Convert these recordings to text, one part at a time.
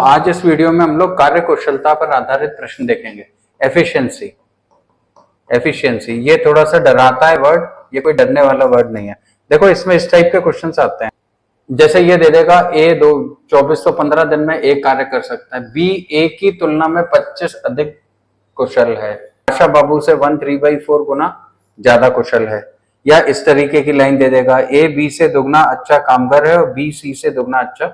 आज इस वीडियो में हम लोग कार्य कुशलता पर आधारित प्रश्न देखेंगे। एफिशिएंसी एफिशिएंसी ये थोड़ा सा डराता है वर्ड, ये कोई डरने वाला वर्ड नहीं है। देखो इसमें इस टाइप के क्वेश्चंस आते हैं, जैसे ये दे देगा ए 2415 दिन में एक कार्य कर सकता है, बी ए की तुलना में 25 अधिक कुशल है, आशा बाबू से 1/3/4 गुना ज्यादा कुशल है। या इस तरीके की लाइन दे देगा, ए बी से दुगना अच्छा कामगर है और बी सी से दुगना अच्छा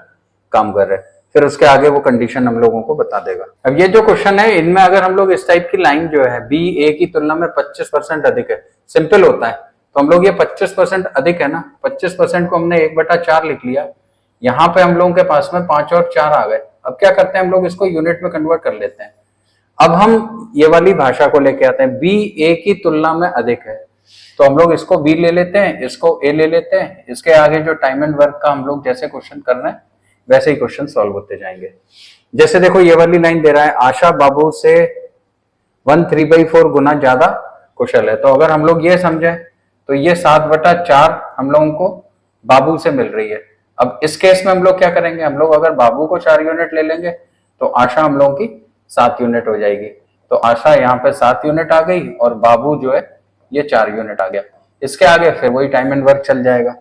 कामगर है। फिर उसके आगे वो कंडीशन हम लोगों को बता देगा। अब ये जो क्वेश्चन है, इनमें अगर हम लोग इस टाइप की लाइन जो है बी ए की तुलना में 25% अधिक है, सिंपल होता है, तो हम लोग ये 25% अधिक है ना, 25% को हमने 1/4 लिख लिया। यहाँ पे हम लोगों के पास में 5 और 4 आ गए। अब क्या करते हैं, हम लोग इसको यूनिट में कन्वर्ट कर लेते हैं। अब हम ये वाली भाषा को लेके आते हैं, बी ए की तुलना में अधिक है, तो हम लोग इसको बी ले लेते हैं, इसको ए ले लेते हैं। इसके आगे जो टाइम एंड वर्क का हम लोग जैसे क्वेश्चन कर रहे हैं वैसे ही क्वेश्चन सॉल्व होते जाएंगे। जैसे देखो ये वाली लाइन दे रहा है, आशा बाबू से 1/3/4 गुना ज्यादा कुशल है। तो अगर हम लोग ये समझे तो ये 7/4 हम लोगों को बाबू से मिल रही है। अब इस केस में हम लोग क्या करेंगे, हम लोग अगर बाबू को 4 यूनिट ले लेंगे तो आशा हम लोगों की 7 यूनिट हो जाएगी। तो आशा यहाँ पे 7 यूनिट आ गई और बाबू जो है ये 4 यूनिट आ गया। इसके आगे फिर वही टाइम एंड वर्क चल जाएगा।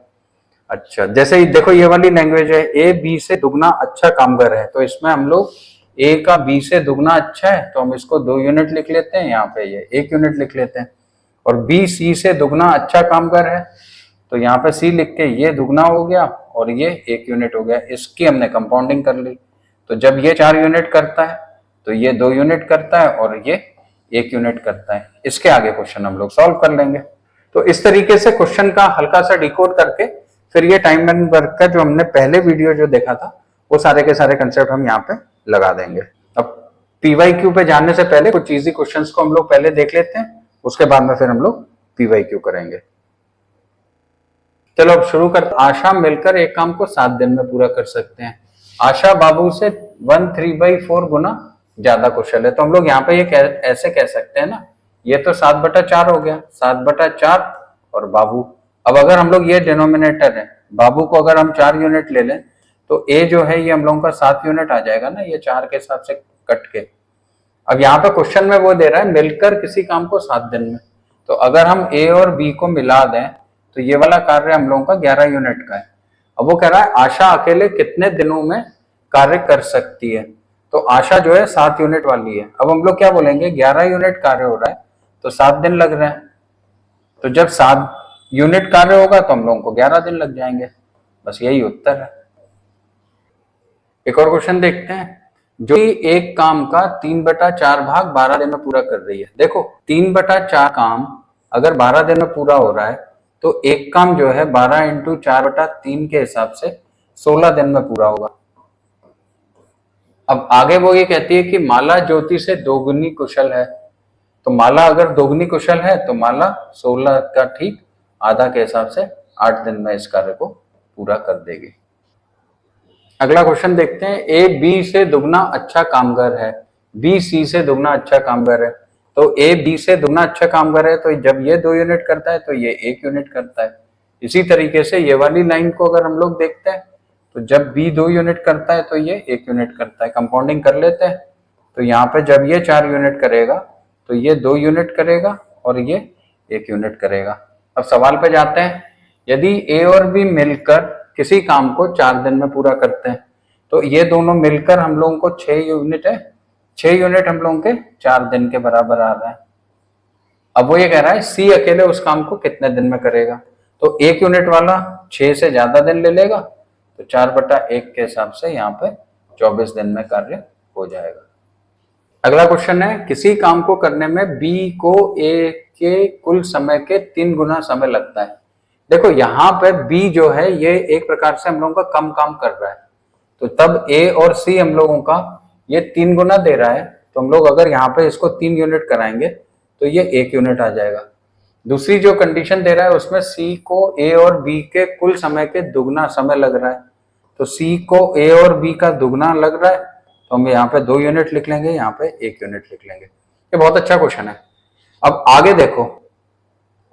अच्छा, जैसे ही देखो ये वाली लैंग्वेज है, ए बी से दुगना अच्छा कामगर है, तो इसमें हम लोग ए का बी से दुगना अच्छा है तो हम इसको 2 यूनिट लिख लेते हैं, यहाँ पे ये 1 यूनिट लिख लेते हैं। और बी सी से दुगना अच्छा कामगर है तो यहाँ पे सी लिख के ये दुगना हो गया और ये 1 यूनिट हो गया। इसकी हमने कंपाउंडिंग कर ली, तो जब ये 4 यूनिट करता है तो ये 2 यूनिट करता है और ये 1 यूनिट करता है। इसके आगे क्वेश्चन हम लोग सॉल्व कर लेंगे। तो इस तरीके से क्वेश्चन का हल्का सा डिकोड करके फिर ये टाइम एंड वर्क का जो हमने पहले वीडियो जो देखा था वो सारे के सारे कंसेप्ट हम यहाँ पे लगा देंगे। अब पीवाईक्यू पे जाने से पहले कुछ इजी क्वेश्चंस को हम लोग पहले देख लेते हैं, उसके बाद में फिर हम लोग पीवाईक्यू करेंगे। चलो अब शुरू करते। आशा मिलकर एक काम को 7 दिन में पूरा कर सकते हैं। आशा बाबू से 1/3/4 गुना ज्यादा कुशल है, तो हम लोग यहाँ पे ये ऐसे कह सकते हैं ना, ये तो 7/4 हो गया, 7/4 और बाबू। अब अगर हम लोग ये डिनोमिनेटर है, बाबू को अगर हम 4 यूनिट ले लें तो ए जो है ये हम लोगों का 7 यूनिट आ जाएगा ना, ये 4 के हिसाब से कट के। अब यहाँ पे क्वेश्चन में वो दे रहा है मिलकर किसी काम को 7 दिन में, तो अगर हम ए और बी को मिला दें तो ये वाला कार्य हम लोगों का 11 यूनिट का है। अब वो कह रहा है आशा अकेले कितने दिनों में कार्य कर सकती है, तो आशा जो है 7 यूनिट वाली है। अब हम लोग क्या बोलेंगे, 11 यूनिट कार्य हो रहा है तो 7 दिन लग रहे हैं, तो जब 7 यूनिट कार्य होगा तो हम लोगों को 11 दिन लग जाएंगे। बस यही उत्तर है। एक और क्वेश्चन देखते हैं, जो एक काम का 3/4 भाग 12 दिन में पूरा कर रही है। देखो 3/4 काम अगर 12 दिन में पूरा हो रहा है तो एक काम जो है 12 × 4/3 के हिसाब से 16 दिन में पूरा होगा। अब आगे वो ये कहती है कि माला ज्योति से दोगुनी कुशल है, तो माला अगर दोगुनी कुशल है तो माला 16 का ठीक आधा के हिसाब से 8 दिन में इस कार्य को पूरा कर देगी। अगला क्वेश्चन देखते हैं, ए बी से दुगना अच्छा कामगर है, बी सी से दुगना अच्छा कामगर है, तो ए बी से दुगना अच्छा कामगर है तो जब ये 2 यूनिट करता है तो ये 1 यूनिट करता है। इसी तरीके से ये वाली लाइन को अगर हम लोग देखते हैं तो जब बी 2 यूनिट करता है तो ये 1 यूनिट करता है। कंपाउंडिंग कर लेते हैं, तो यहाँ पे जब ये 4 यूनिट करेगा तो ये 2 यूनिट करेगा और ये 1 यूनिट करेगा। अब सवाल पे जाते हैं, यदि ए और बी मिलकर किसी काम को 4 दिन में पूरा करते हैं तो ये दोनों मिलकर हम लोगों को 6 यूनिट है, 6 यूनिट हम लोगों के 4 दिन के बराबर आ रहा है। अब वो ये कह रहा है सी अकेले उस काम को कितने दिन में करेगा, तो 1 यूनिट वाला 6 से ज्यादा दिन ले लेगा, तो 4/1 के हिसाब से यहाँ पे 24 दिन में कार्य हो जाएगा। अगला क्वेश्चन है, किसी काम को करने में बी को ए के कुल समय के 3 गुना समय लगता है। देखो यहाँ पे बी जो है ये एक प्रकार से हम लोगों का कम काम कर रहा है, तो तब ए और सी हम लोगों का ये 3 गुना दे रहा है, तो हम लोग अगर यहाँ पे इसको 3 यूनिट कराएंगे तो ये 1 यूनिट आ जाएगा। दूसरी जो कंडीशन दे रहा है उसमें सी को ए और बी के कुल समय के दुगना समय लग रहा है, तो सी को ए और बी का दुगना लग रहा है तो हम यहाँ पे 2 यूनिट लिख लेंगे, यहाँ पे 1 यूनिट लिख लेंगे। ये बहुत अच्छा क्वेश्चन है। अब आगे देखो,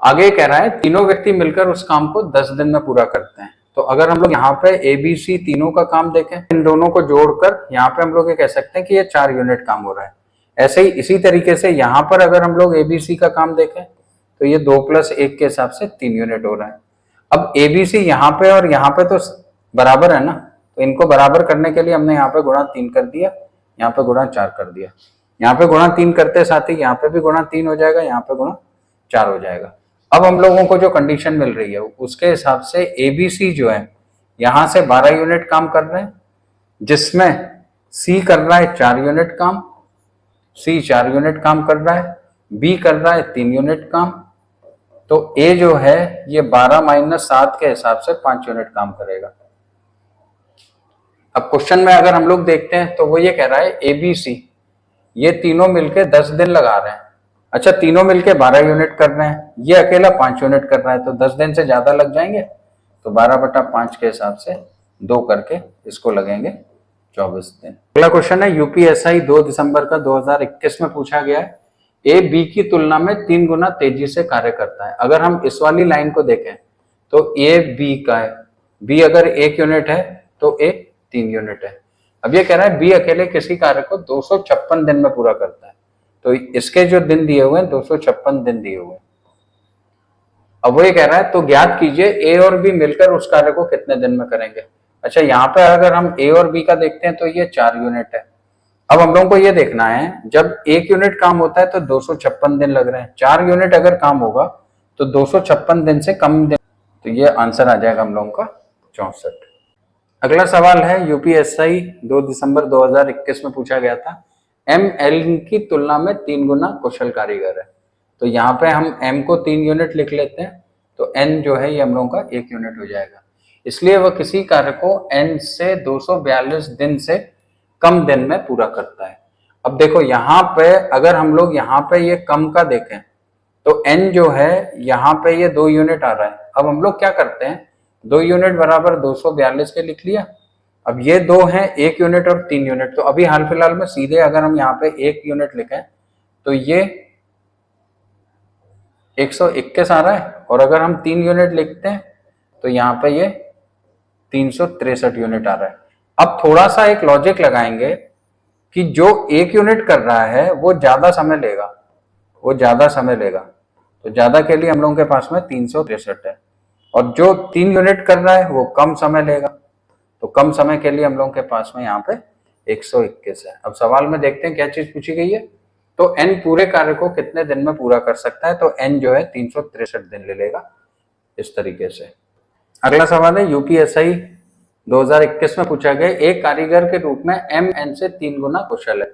आगे कह रहा है तीनों व्यक्ति मिलकर उस काम को 10 दिन में पूरा करते हैं। तो अगर हम लोग यहाँ पे ABC तीनों का काम देखें, इन दोनों को जोड़कर यहाँ पे हम लोग ये कह सकते हैं कि ये 4 यूनिट काम हो रहा है। ऐसे ही इसी तरीके से यहाँ पर अगर हम लोग ABC का काम देखें तो ये 2 + 1 के हिसाब से 3 यूनिट हो रहा है। अब ABC यहाँ पे और यहाँ पे तो बराबर है ना, तो इनको बराबर करने के लिए हमने यहाँ पे गुणा 3 कर दिया, यहाँ पे गुणा 4 कर दिया। यहाँ पे गुणा 3 करते साथ ही यहाँ पे भी गुणा 3 हो जाएगा, यहाँ पे गुणा 4 हो जाएगा। अब हम लोगों को जो कंडीशन मिल रही है उसके हिसाब से ABC जो है यहाँ से 12 यूनिट काम कर रहे हैं, जिसमें C कर रहा है 4 यूनिट काम, C 4 यूनिट काम कर रहा है, B कर रहा है 3 यूनिट काम। तो A जो है ये 12 - 7 के हिसाब से 5 यूनिट काम करेगा। अब क्वेश्चन में अगर हम लोग देखते हैं तो वो ये कह रहा है ABC ये तीनों मिलके 10 दिन लगा रहे हैं। अच्छा, तीनों मिलके 12 यूनिट कर रहे हैं, ये अकेला 5 यूनिट कर रहा है, तो 10 दिन से ज्यादा लग जाएंगे। तो 12/5 के हिसाब से 2 करके इसको लगेंगे 24 दिन। अगला क्वेश्चन है UPSI 2 दिसंबर का 2021 में पूछा गया है, A B की तुलना में 3 गुना तेजी से कार्य करता है। अगर हम इस वाली लाइन को देखें तो A B का है, B अगर 1 यूनिट है तो A 3 यूनिट है। अब ये कह रहा है B अकेले किसी कार्य को 256 दिन में पूरा करता है, तो इसके जो दिन दिए हुए हैं 256 दिन दिए हुए हैं। अब वो ये कह रहा है तो ज्ञात कीजिए A और B मिलकर उस कार्य को कितने दिन में करेंगे। अच्छा, यहाँ पे अगर हम A और B का देखते हैं तो ये 4 यूनिट है। अब हम लोगों को ये देखना है जब 1 यूनिट काम होता है तो 256 दिन लग रहे हैं, 4 यूनिट अगर काम होगा तो 256 दिन से कम दिन, तो ये आंसर आ जाएगा हम लोगों का 64। अगला सवाल है UPSI 2 दिसंबर 2021 में पूछा गया था, M L की तुलना में 3 गुना कुशल कारीगर है। तो यहाँ पे हम M को 3 यूनिट लिख लेते हैं, तो N जो है ये हम लोगों का 1 यूनिट हो जाएगा। इसलिए वह किसी कार्य को N से 242 दिन से कम दिन में पूरा करता है। अब देखो यहाँ पे अगर हम लोग यहाँ पे ये कम का देखें तो N जो है यहाँ पे ये 2 यूनिट आ रहा है। अब हम लोग क्या करते हैं, 2 यूनिट बराबर 242 के लिख लिया। अब ये 2 हैं, 1 यूनिट और 3 यूनिट, तो अभी हाल फिलहाल में सीधे अगर हम यहाँ पे 1 यूनिट लिखें तो ये 121 आ रहा है, और अगर हम 3 यूनिट लिखते हैं तो यहाँ पे ये 363 यूनिट आ रहा है। अब थोड़ा सा एक लॉजिक लगाएंगे कि जो 1 यूनिट कर रहा है वो ज्यादा समय लेगा, तो ज्यादा के लिए हम लोगों के पास में 363 है, और जो 3 यूनिट कर रहा है वो कम समय लेगा, तो कम समय के लिए हम लोगों के पास में यहाँ पे 121 है। अब सवाल में देखते हैं क्या चीज पूछी गई है, तो N पूरे कार्य को कितने दिन में पूरा कर सकता है, तो N जो है 363 दिन ले लेगा इस तरीके से। अगला सवाल है UPSI 2021 में पूछा गया, एक कारीगर के रूप में M N से 3 गुना कुशल है।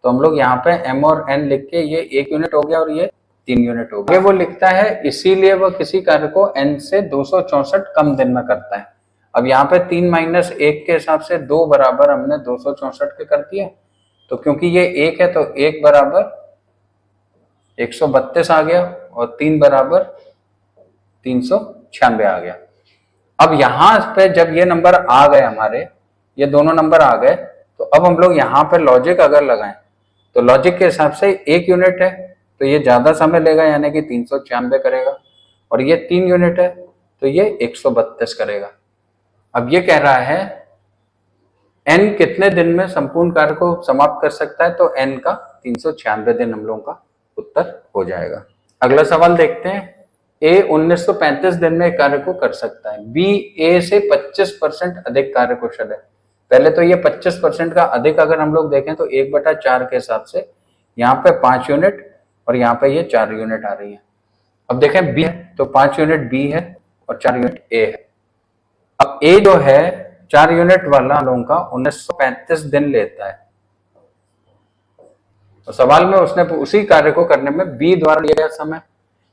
तो हम लोग यहाँ पे M और N लिख के ये 1 यूनिट हो गया और ये 3 यूनिट हो गया। वो लिखता है इसीलिए वह किसी कार्य को N से 264 कम दिन में करता है। अब यहाँ पे 3 - 1 के हिसाब से 2 बराबर हमने 264 के कर दिया, तो क्योंकि ये 1 है तो 1 बराबर 132 आ गया और 3 बराबर 396 आ गया। अब यहाँ पे जब ये नंबर आ गए हमारे, ये दोनों नंबर आ गए, तो अब हम लोग यहाँ पे लॉजिक अगर लगाएं तो लॉजिक के हिसाब से 1 यूनिट है तो ये ज्यादा समय लेगा यानी कि 396 करेगा, और ये 3 यूनिट है तो ये 132 करेगा। अब ये कह रहा है N कितने दिन में संपूर्ण कार्य को समाप्त कर सकता है, तो N का 396 दिन हम लोगों का उत्तर हो जाएगा। अगला सवाल देखते हैं, A 1935 दिन में कार्य को कर सकता है, B A से 25% अधिक कार्य कुशल है। पहले तो ये 25% का अधिक अगर हम लोग देखें तो 1/4 के हिसाब से यहाँ पे 5 यूनिट और यहाँ पे ये 4 यूनिट आ रही है। अब देखें B है तो 5 यूनिट B है और 4 यूनिट A है। अब A जो है 4 यूनिट वाला हम लोगों का 1935 दिन लेता है, तो सवाल में उसने उसी कार्य को करने में B द्वारा लिया गया समय,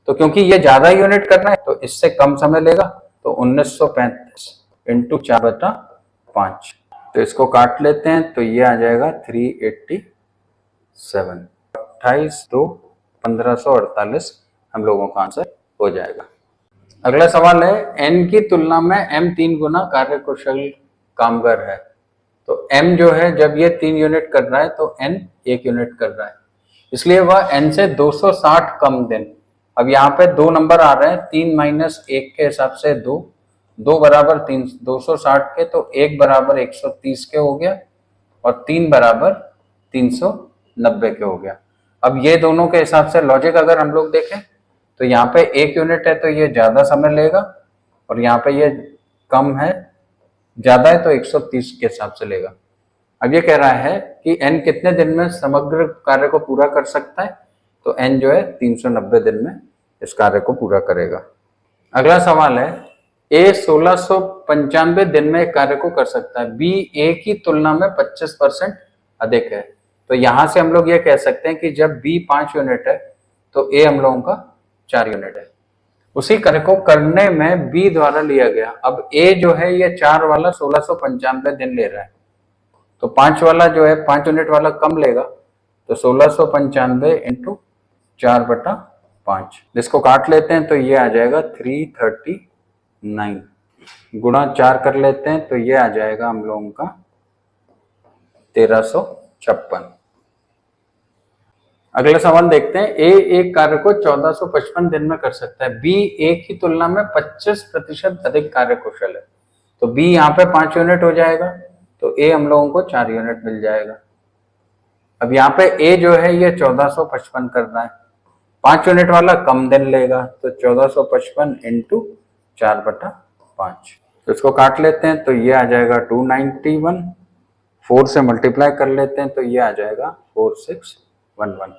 तो क्योंकि ये ज्यादा यूनिट करना है तो इससे कम समय लेगा, तो 1935 × 4/5, तो इसको काट लेते हैं तो ये आ जाएगा 387, 28/2/1548 हम लोगों का आंसर हो जाएगा। अगला सवाल है, N की तुलना में M 3 गुना कार्य कुशल कामगार है। तो M जो है जब ये 3 यूनिट कर रहा है तो N 1 यूनिट कर रहा है, इसलिए वह N से 260 कम दिन। अब यहाँ पे 2 नंबर आ रहे हैं, 3 - 1 के हिसाब से 2, 2 बराबर 260 के, तो 1 बराबर 130 के हो गया और 3 बराबर 390 के हो गया। अब ये दोनों के हिसाब से लॉजिक अगर हम लोग देखें तो यहाँ पे 1 यूनिट है तो ये ज्यादा समय लेगा और यहाँ पे ये कम है, ज्यादा है तो 130 के हिसाब से लेगा। अब ये कह रहा है कि n कितने दिन में समग्र कार्य को पूरा कर सकता है, तो n जो है 390 दिन में इस कार्य को पूरा करेगा। अगला सवाल है a 1695 दिन में एक कार्य को कर सकता है, b a की तुलना में 25% अधिक है। तो यहां से हम लोग ये कह सकते हैं कि जब b 5 यूनिट है तो a हम लोगों का 4 यूनिट है। उसी कार्य को करने में b द्वारा लिया गया, अब a जो है ये 4 वाला 1695 दिन ले रहा है, तो 5 वाला जो है 5 यूनिट वाला कम लेगा, तो 1695 इंटू 4/5, जिसको काट लेते हैं तो ये आ जाएगा 339, गुणा 4 कर लेते हैं तो ये आ जाएगा हम लोगों का 1356। अगला सवाल देखते हैं, ए एक कार्य को 1455 दिन में कर सकता है, बी ए की तुलना में 25% अधिक कार्य कुशल है। तो बी यहाँ पे 5 यूनिट हो जाएगा, तो ए हम लोगों को 4 यूनिट मिल जाएगा। अब यहाँ पे ए जो है ये 1455 कर रहा है, 5 यूनिट वाला कम दिन लेगा, तो 1455 इंटू 4/5, तो इसको काट लेते हैं तो ये आ जाएगा 291, 4 से मल्टीप्लाई कर लेते हैं तो ये आ जाएगा 4611,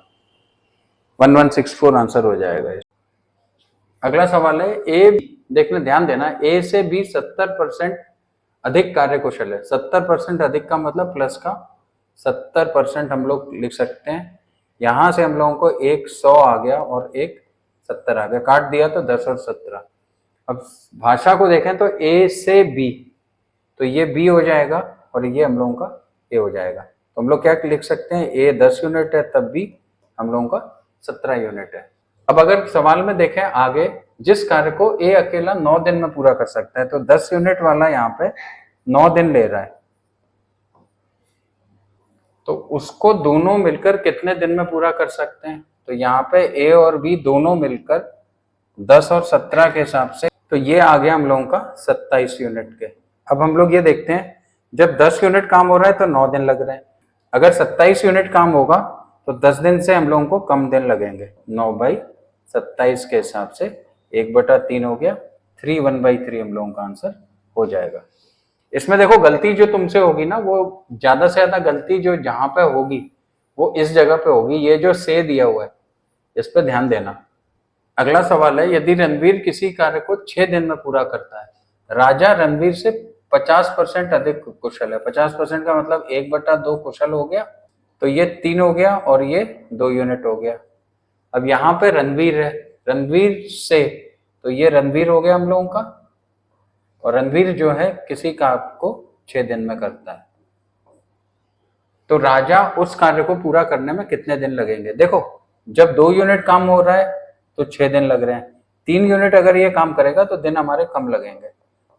1164 आंसर हो जाएगा। अगला सवाल है, ए देखना ध्यान देना, ए से बी 70% अधिक कार्य कुशल है। 70% अधिक का मतलब प्लस का 70% हम लोग लिख सकते हैं। यहां से हम लोगों को एक 100 आ गया और एक 70 आ गया, काट दिया तो 10 और 17। अब भाषा को देखें तो ए से बी, तो ये बी हो जाएगा और ये हम लोगों का ए हो जाएगा। तो हम लोग क्या लिख सकते हैं, ए 10 यूनिट है तब भी हम लोगों का 17 यूनिट है। अब अगर सवाल में देखें आगे, जिस कार्य को ए अकेला 9 दिन में पूरा कर सकता है, तो 10 यूनिट वाला यहाँ पे 9 दिन ले रहा है, तो उसको दोनों मिलकर कितने दिन में पूरा कर सकते हैं। तो यहाँ पे ए और बी दोनों मिलकर 10 और 17 के हिसाब से, तो ये आ गया हम लोगों का 27 यूनिट के। अब हम लोग ये देखते हैं, जब 10 यूनिट काम हो रहा है तो 9 दिन लग रहे हैं, अगर 27 यूनिट काम होगा तो 10 दिन से हम लोगों को कम दिन लगेंगे। 9/27 के हिसाब से 1/3 हो गया, 3 1/3 हम लोगों का आंसर हो जाएगा। इसमें देखो गलती जो तुमसे होगी ना, वो ज्यादा से ज्यादा गलती जो जहां पे होगी वो इस जगह पे होगी, ये जो से दिया हुआ है इस पे ध्यान देना। अगला सवाल है, यदि रणवीर किसी कार्य को 6 दिन में पूरा करता है, राजा रणवीर से 50% अधिक कुशल है। 50% का मतलब 1/2 कुशल हो गया, तो ये 3 हो गया और ये 2 यूनिट हो गया। अब यहाँ पे रणवीर है, रणवीर से, तो ये रणवीर हो गया हम लोगों का, और रणवीर जो है किसी कार्य को 6 दिन में करता है, तो राजा उस कार्य को पूरा करने में कितने दिन लगेंगे। देखो जब 2 यूनिट काम हो रहा है तो 6 दिन लग रहे हैं, 3 यूनिट अगर ये काम करेगा तो दिन हमारे कम लगेंगे,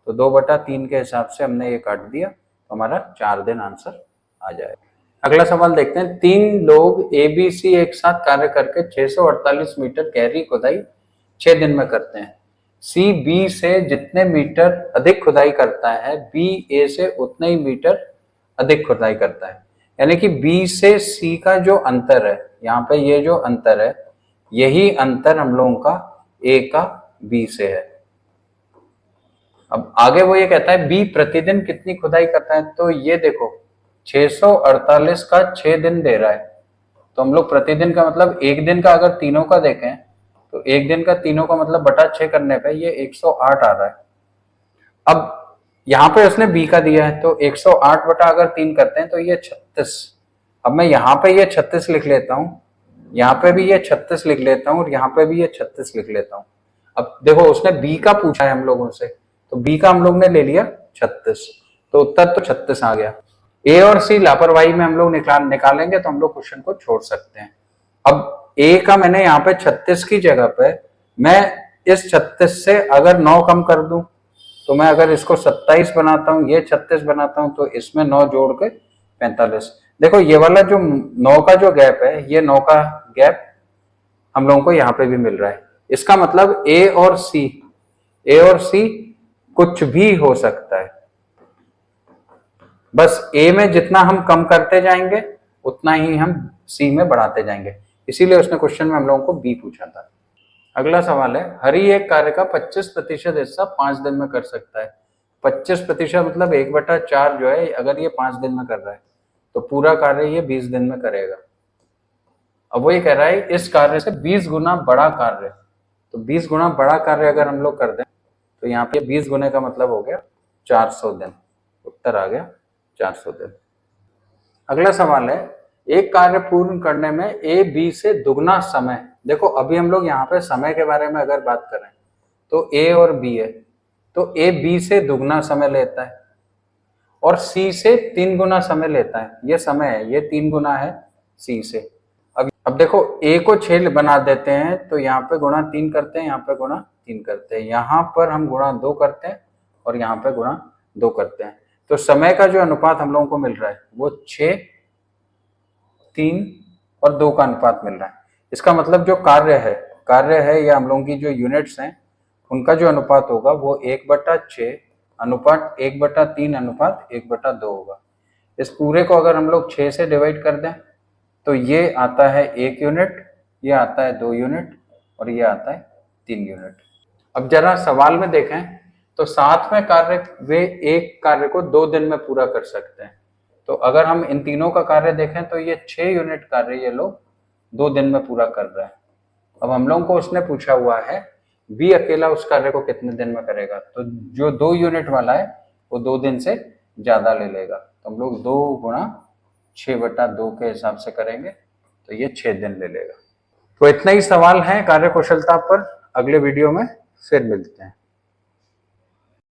तो 2/3 के हिसाब से हमने ये काट दिया, तो हमारा 4 दिन आंसर आ जाएगा। अगला सवाल देखते हैं, 3 लोग ए बी सी एक साथ कार्य करके 648 मीटर गहरी खुदाई 6 दिन में करते हैं। सी बी से जितने मीटर अधिक खुदाई करता है, बी ए से उतने ही मीटर अधिक खुदाई करता है। यानी कि बी से सी का जो अंतर है, यहाँ पे ये जो अंतर है, यही अंतर हम लोगों का ए का बी से है। अब आगे वो ये कहता है बी प्रतिदिन कितनी खुदाई करता है, तो ये देखो 648 का 6 दिन दे रहा है, तो हम लोग प्रतिदिन का मतलब एक दिन का अगर तीनों का देखें तो एक दिन का तीनों का मतलब बटा 6 करने पे ये 108 आ रहा है। अब यहाँ पे उसने बी का दिया है, तो 108 बटा अगर 3 करते हैं तो ये 36। अब मैं यहाँ पे ये 36 लिख लेता हूँ, यहाँ पे भी ये 36 लिख लेता हूँ और यहाँ पे भी ये 36 लिख लेता हूँ। अब देखो उसने बी का पूछा है हम लोगों से, तो बी का हम लोग ने ले लिया 36, तो उत्तर तो 36 आ गया। ए और सी लापरवाही में हम लोग निकालेंगे तो हम लोग क्वेश्चन को छोड़ सकते हैं। अब ए का मैंने यहाँ पे 36 की जगह पे मैं इस 36 से अगर 9 कम कर दूं, तो मैं अगर इसको 27 बनाता हूँ, ये 36 बनाता हूँ, तो इसमें 9 जोड़ के 45। देखो ये वाला जो 9 का जो गैप है, ये 9 का गैप हम लोगों को यहाँ पे भी मिल रहा है। इसका मतलब ए और सी कुछ भी हो सकता है। बस ए में जितना हम कम करते जाएंगे उतना ही हम सी में बढ़ाते जाएंगे, इसीलिए उसने क्वेश्चन में हम लोगों को बी पूछा था। अगला सवाल है, हरि एक कार्य का 25% हिस्सा 5 दिन में कर सकता है। 25% मतलब 1/4 जो है, अगर ये 5 दिन में कर रहा है तो पूरा कार्य ये 20 दिन में करेगा। अब वो ये कह रहा है इस कार्य से 20 गुना बड़ा कार्य, तो 20 गुना बड़ा कार्य अगर हम लोग कर दें तो यहाँ पे 20 गुने का मतलब हो गया 400 दिन। उत्तर आ गया 400 दिन। अगला सवाल है, एक कार्य पूर्ण करने में ए बी से दुगना समय। देखो अभी हम लोग यहाँ पे समय के बारे में अगर बात करें तो ए और बी है, तो ए बी से दुगना समय लेता है और सी से 3 गुना समय लेता है। ये समय है, ये 3 गुना है सी से। अब देखो ए को 6 बना देते हैं तो यहाँ पे गुणा 3 करते हैं, यहाँ पे गुणा 3 करते हैं, यहाँ पर हम गुणा 2 करते हैं और यहाँ पे गुणा 2 करते हैं। तो समय का जो अनुपात हम लोगों को मिल रहा है वो 6, 3 और 2 का अनुपात मिल रहा है। इसका मतलब जो कार्य है या हम लोगों की जो यूनिट्स हैं उनका जो अनुपात होगा वो 1/6 अनुपात 1/3 अनुपात 1/2 होगा। इस पूरे को अगर हम लोग 6 से डिवाइड कर दें तो ये आता है 1 यूनिट, ये आता है 2 यूनिट और ये आता है 3 यूनिट। अब जरा सवाल में देखें तो 7वें कार्य वे एक कार्य को 2 दिन में पूरा कर सकते हैं। तो अगर हम इन तीनों का कार्य देखें तो ये 6 यूनिट कार्य ये लोग 2 दिन में पूरा कर रहे हैं। अब हम लोगों को उसने पूछा हुआ है बी अकेला उस कार्य को कितने दिन में करेगा, तो जो 2 यूनिट वाला है वो 2 दिन से ज्यादा ले लेगा। तो हम लोग 2 गुणा 6/2 के हिसाब से करेंगे तो ये 6 दिन ले लेगा। तो इतना ही सवाल है कार्यकुशलता पर। अगले वीडियो में फिर मिलते हैं।